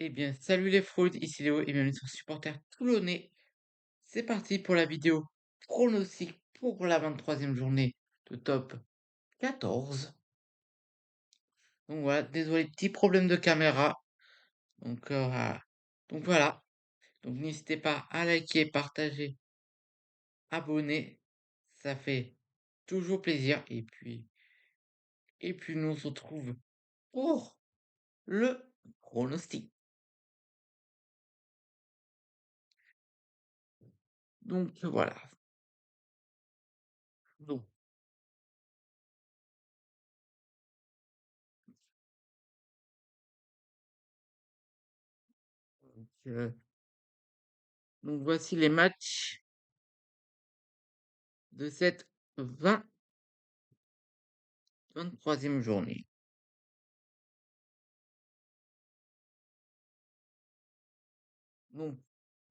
Eh bien, salut les fraudes, ici Léo et bienvenue sur Supporter Toulonnais. C'est parti pour la vidéo pronostic pour la 23e journée de top 14. Donc voilà, désolé, petit problème de caméra. Voilà. Donc voilà. Donc n'hésitez pas à liker, partager, abonner. Ça fait toujours plaisir. Et puis nous on se retrouve pour le pronostic. Donc voilà. Donc, euh, donc voici les matchs de cette 23e journée. Donc,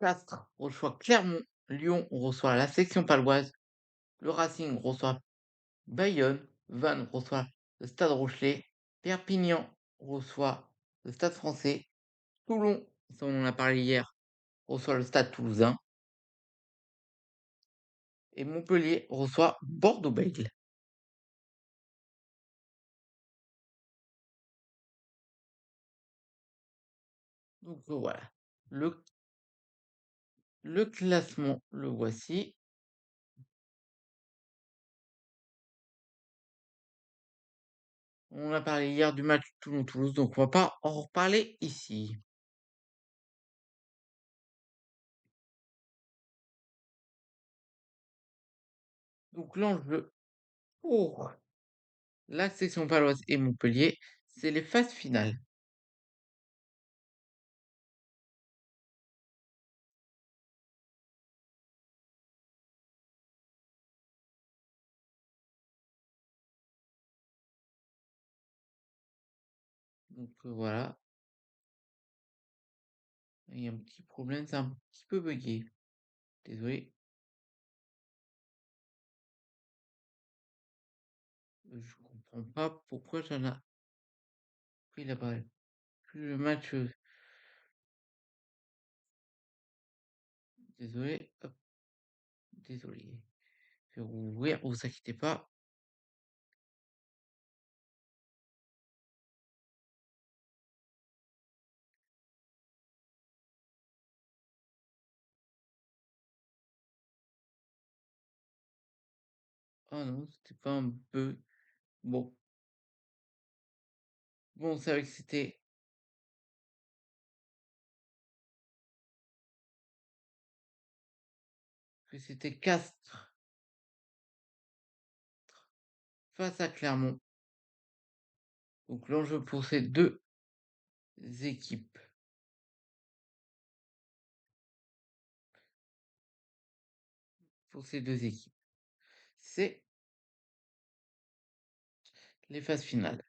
Castres reçoit Clermont, Lyon reçoit la section paloise, le Racing reçoit Bayonne, Vannes reçoit le Stade Rochelet, Perpignan reçoit le Stade Français, Toulon, ça on en a parlé hier, reçoit le Stade Toulousain, et Montpellier reçoit Bordeaux-Bègles. Donc voilà, le, le classement, le voici. On a parlé hier du match Toulon-Toulouse, donc on va pas en reparler ici. Donc l'enjeu pour la section paloise et Montpellier, c'est les phases finales. Donc voilà, il y a un petit problème, c'est un petit peu bugué. Désolé, je comprends pas pourquoi j'en ai pris la balle. Plus le match, désolé, hop, désolé. Je vais rouvrir, vous inquiétez pas. Oh non, c'était pas un bug. Bon, bon, c'est vrai que c'était Castres face à Clermont. Donc l'enjeu pour ces deux équipes, c'est les phases finales.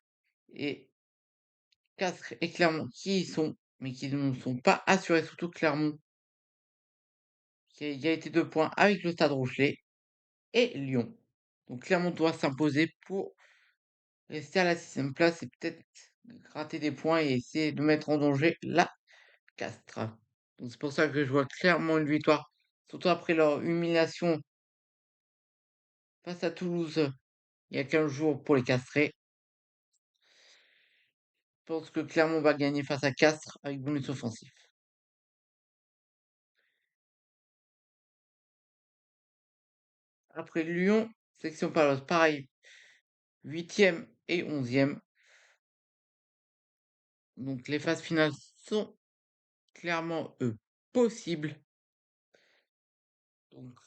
Et Castres et Clermont qui y sont, mais qui ne sont pas assurés, surtout Clermont, qui a égalité de points avec le Stade Rochelet et Lyon. Donc Clermont doit s'imposer pour rester à la 6e place et peut-être gratter des points et essayer de mettre en danger la Castres. Donc c'est pour ça que je vois clairement une victoire, surtout après leur humiliation face à Toulouse il y a 15 jours pour les Castrés. Je pense que Clermont va gagner face à Castres avec bonus offensif. Après Lyon, section paloise, pareil, 8e et 11e. Donc les phases finales sont clairement possibles. Donc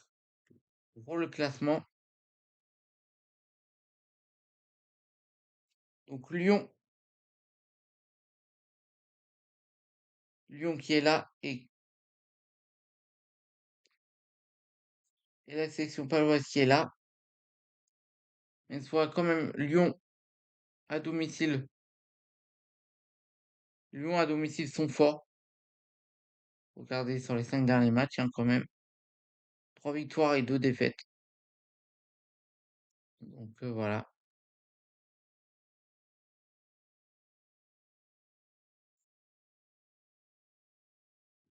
pour le classement, donc Lyon qui est là et la section paloise qui est là. Mais soit quand même à domicile. Lyon à domicile sont forts. Regardez sur les 5 derniers matchs, hein, quand même. 3 victoires et 2 défaites. Donc voilà.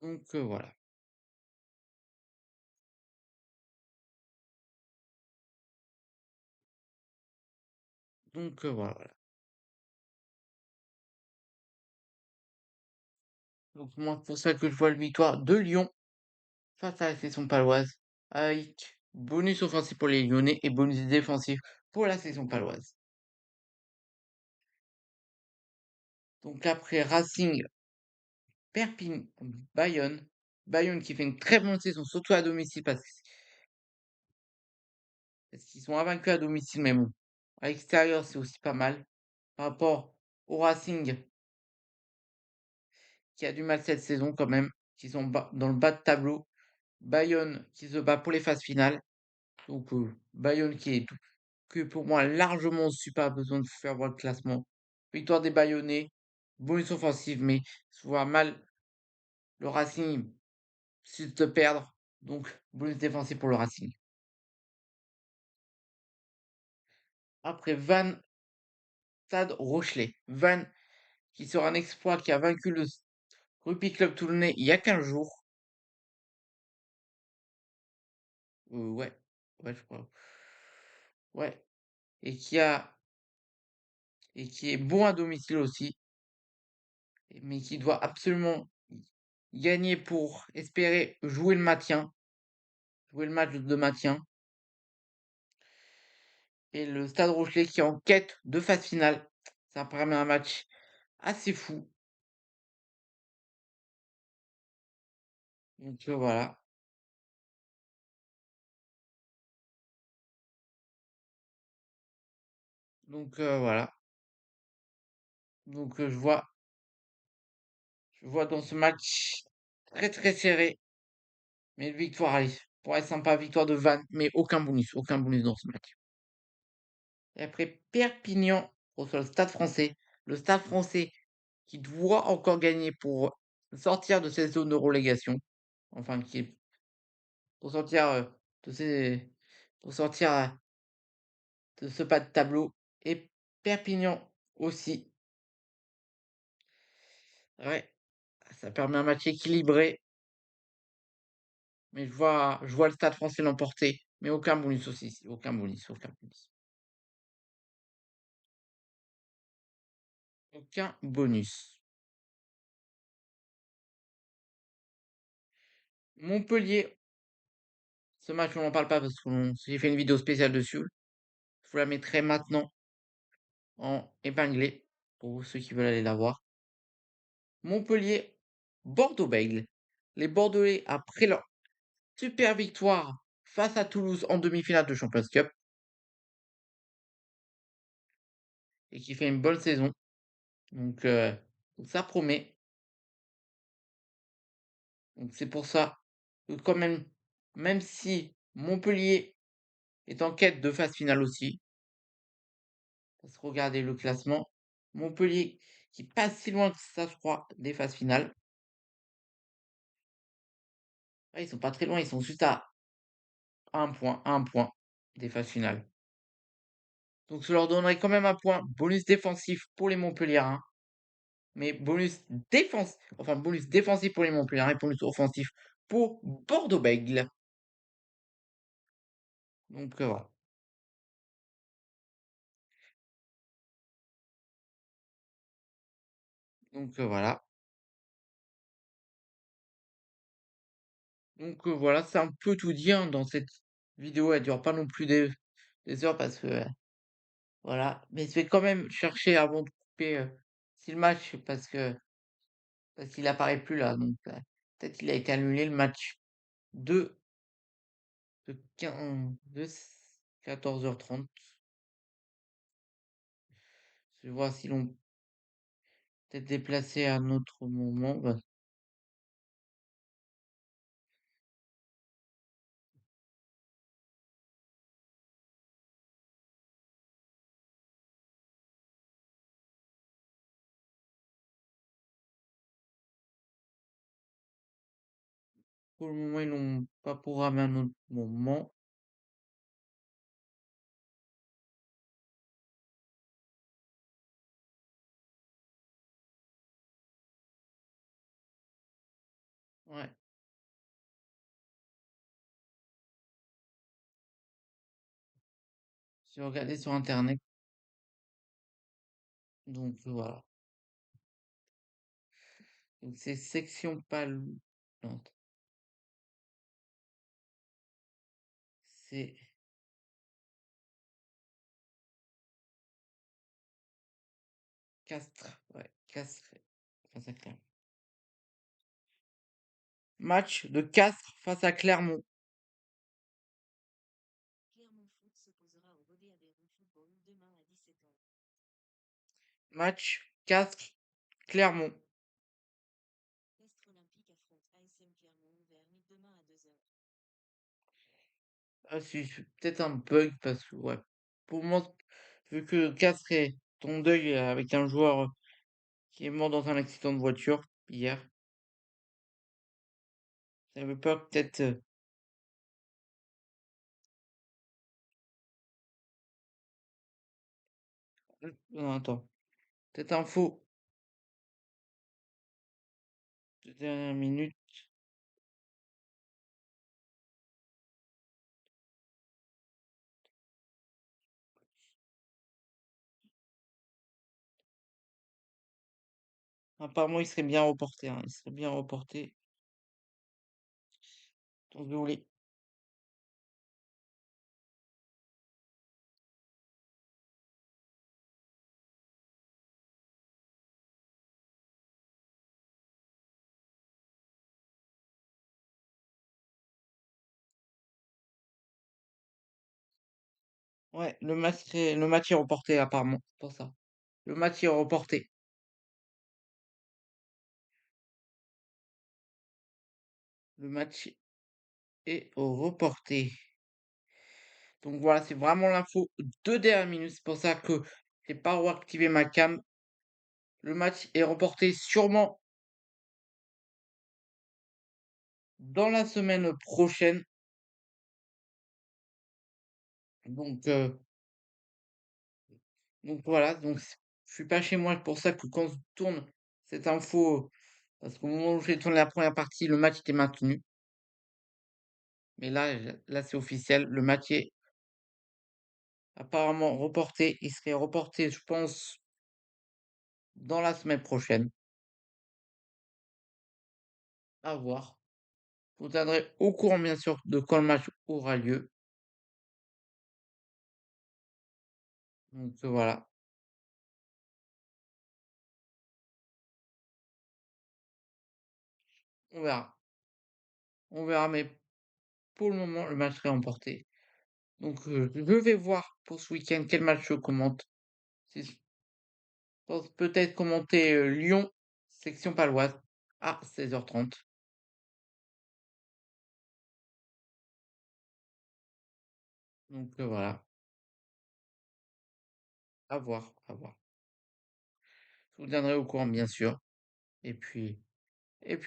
Donc voilà. Donc voilà, voilà. Donc moi, c'est pour ça que je vois la victoire de Lyon face à la section paloise, avec bonus offensif pour les Lyonnais et bonus défensif pour la section paloise. Donc après Racing, Perpignan, Bayonne. Bayonne qui fait une très bonne saison, surtout à domicile, parce qu'ils sont invaincus à domicile, mais bon, à l'extérieur, c'est aussi pas mal. Par rapport au Racing, qui a du mal cette saison quand même, qui sont dans le bas de tableau. Bayonne qui se bat pour les phases finales. Donc Bayonne qui est que pour moi largement au-dessus, pas besoin de faire voir le classement. Victoire des Bayonnais, bonus offensive, mais je vois mal le Racing si de perdre. Donc bonus défensif pour le Racing. Après Van Stade Rochelet. Van qui sera un exploit qui a vaincu le Rugby Club Toulonnais il y a 15 jours. Ouais, ouais, je crois. Ouais. Et qui est bon à domicile aussi, mais qui doit absolument gagner pour espérer jouer le match de maintien. Et le Stade Rochelet qui est en quête de phase finale. Ça permet un match assez fou. Donc voilà. Donc voilà. Donc je vois dans ce match très très serré, mais une victoire, allez, pour être sympa, victoire de Vannes, mais aucun bonus dans ce match. Et après Perpignan reçoit le Stade français qui doit encore gagner pour sortir de cette zone de relégation, enfin qui est pour sortir de ces, pour sortir de ce pas de tableau. Et Perpignan aussi. Ouais, ça permet un match équilibré, mais je vois le Stade français l'emporter, mais aucun bonus aussi, aucun bonus, aucun bonus. Aucun bonus. Montpellier, ce match on n'en parle pas parce que j'ai fait une vidéo spéciale dessus. Je vous la mettrai maintenant en épinglé pour ceux qui veulent aller la voir. Montpellier, Bordeaux-Bègles. Les Bordelais, après leur super victoire face à Toulouse en demi-finale de Champions Cup, et qui fait une bonne saison. Donc ça promet. Donc c'est pour ça que quand même, même si Montpellier est en quête de phase finale aussi, parce que regardez le classement, Montpellier qui passe si loin que ça, je crois, des phases finales. Ah, ils sont pas très loin, ils sont juste à un point des phases finales. Donc ça leur donnerait quand même un point bonus défensif pour les Montpelliérains, mais bonus défensif pour les Montpelliérains et bonus offensif pour Bordeaux-Bègles. Donc voilà. Donc voilà. Donc voilà, c'est un peu tout dit hein, dans cette vidéo. Elle dure pas non plus des heures parce que voilà. Mais je vais quand même chercher avant de couper si le match parce qu'il apparaît plus là. Donc peut-être il a été annulé le match de de 14h30. Je vais voir si l'on peut-être déplacé à un autre moment. Bah, pour le moment, ils n'ont pas programmé un autre moment. Ouais, j'ai regardé sur internet, donc voilà. Donc c'est section Palou non, c'est Castres, ouais, Castres face à Clermont. Match de Castres face à Clermont. Match Castres-Clermont. Ah c'est peut-être un bug parce que ouais, pour moi, vu que Castres est en deuil avec un joueur qui est mort dans un accident de voiture hier, j'avais peur peut-être, non attends, peut-être info de dernière minute. Apparemment, il serait bien reporté, hein, il serait bien reporté. Donc désolé. Ouais, le match est reporté apparemment, c'est pour ça. Le match est reporté. Le match est reporté. Donc voilà, c'est vraiment l'info de dernière minute. C'est pour ça que j'ai pas reactivé ma cam. Le match est reporté sûrement dans la semaine prochaine. Donc, donc voilà, je suis pas chez moi. C'est pour ça que quand je tourne cette info, parce qu'au moment où j'ai tourné la première partie, le match était maintenu. Mais là, c'est officiel. Le match est apparemment reporté. Il serait reporté, je pense, dans la semaine prochaine. À voir. Je vous tiendrai au courant, bien sûr, de quand le match aura lieu. Donc voilà, on verra. On verra, mais pour le moment, le match serait remporté. Donc je vais voir pour ce week-end quel match je commente. Je pense peut-être commenter Lyon, section paloise, à 16h30. Donc voilà, à voir, à voir. Je vous tiendrai au courant, bien sûr. Et puis,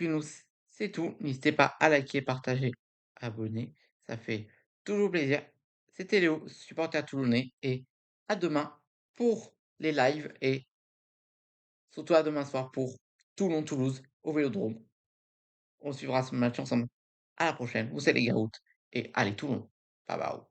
nous, c'est tout. N'hésitez pas à liker, partager, abonner. Ça fait toujours plaisir. C'était Léo, supporter toulonnais. Et à demain pour les lives et surtout à demain soir pour Toulon-Toulouse au Vélodrome. On suivra ce match ensemble. À la prochaine. Vous c'est les Garoutes et allez Toulon. Bye bye.